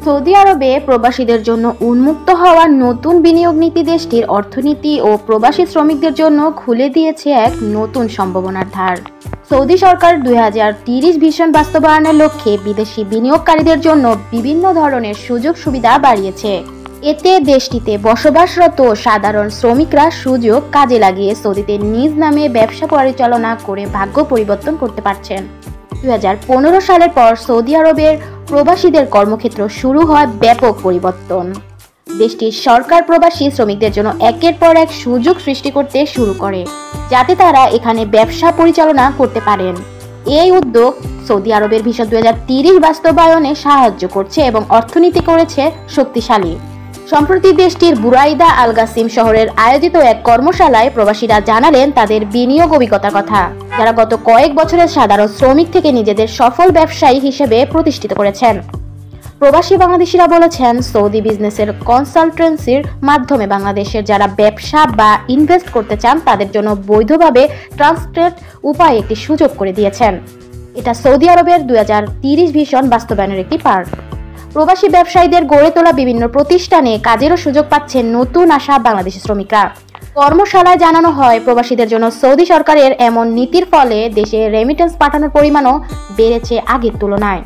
Saudi আরবে প্রবাসীদের জন্য উন্মুক্ত হওয়া নতুন বিনিয়োগ নীতি দেশটির অর্থনীতি ও প্রবাসী শ্রমিকদের জন্য খুলে দিয়েছে এক নতুন সম্ভাবনার দ্বার। সৌদি সরকার 2030 ভিশন বাস্তবায়নের লক্ষ্যে বিদেশি বিনিয়োগকারীদের জন্য বিভিন্ন ধরনের সুযোগ সুবিধা বাড়িয়েছে। এতে দেশটিতে বসবাসরত সাধারণ শ্রমিকরা সুযোগ কাজে লাগিয়ে সৌদিতে নিজ নামে ব্যবসা পরিচালনা করে ভাগ্য পরিবর্তন করতে পারছেন। 2015 সালের পর সৌদি আরবের প্রবাসীদের কর্মক্ষেত্র শুরু হয় ব্যাপক পরিবর্তন। দেশটির সরকার প্রবাসী শ্রমিকদের জন্য একের পর এক সুযোগ সৃষ্টি করতে শুরু করে, যাতে তারা এখানে ব্যবসা পরিচালনা করতে পারেন। এই উদ্যোগ সৌদি আরবের ভিশন 2030 বাস্তবায়নে সাহায্য করছে এবং অর্থনীতি করেছে শক্তিশালী। সম্প্রতি দেশটির বুরাইদা আল গাসিম শহরের আয়োজিত এক কর্মশালায় প্রবাসীরা জানালেন তাদের বিনিয়োগ অভিজ্ঞতার কথা, যারা গত কয়েক বছরের সাধারণ শ্রমিক থেকে নিজেদের সফল ব্যবসায়ী হিসেবে প্রতিষ্ঠিত করেছেন। প্রবাসী বাংলাদেশিরা বলেছেন, সৌদি বিজনেসের কনসালটেন্সির মাধ্যমে বাংলাদেশের যারা ব্যবসা বা ইনভেস্ট করতে চান তাদের জন্য বৈধভাবে ট্রান্সলেট উপায়ে একটি সুযোগ করে দিয়েছেন। এটা সৌদি আরবের 2030 ভিশন বাস্তবায়নের একটি পার্ট। প্রবাসী ব্যবসায়ীদের গড়ে তোলা বিভিন্ন প্রতিষ্ঠানে কাজেরও সুযোগ পাচ্ছেন নতুন আসা বাংলাদেশি শ্রমিকরা। কর্মশালায় জানানো হয়, প্রবাসীদের জন্য সৌদি সরকারের এমন নীতির ফলে দেশে রেমিটেন্স পাঠানোর পরিমাণও বেড়েছে আগের তুলনায়।